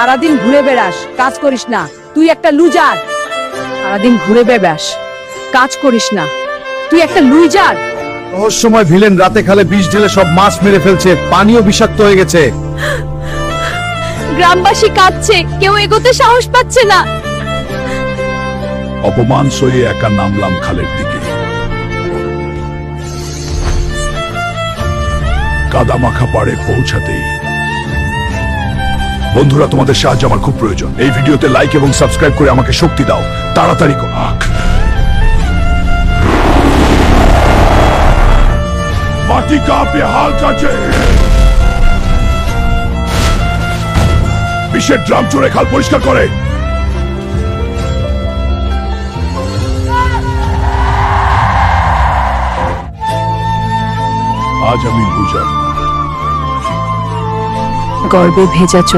সারাদিন ঘুরে বেড়াস, কাজ করিস না। তুই একটা লুজার। সারাদিন ঘুরে বেড়াস, কাজ করিস না। তুই একটা লুজার। রহস্যময় ভিলেন রাতে খালে বিষ ঢেলে সব মাছ মেরে ফেলছে, পানিও বিষাক্ত হয়ে গেছে। গ্রামবাসী কাঁদছে, কেউ এগোতে সাহস পাচ্ছে না। অপমান সয়ে একা নামলাম খালের দিকে। কাদামাখা পাড়ে পৌঁছাতেই বন্ধুরা, তোমাদের সাহায্য আমার খুব প্রয়োজন। এই ভিডিওতে লাইক এবং সাবস্ক্রাইব করে আমাকে শক্তি দাও। তাড়াতাড়ি করো। মাটি কাঁপে হাল কাছে। বিষের ড্রাম চড়ে খাল পরিষ্কার করে। আজ আমি লুজার। গর্বে ভেজা চোখ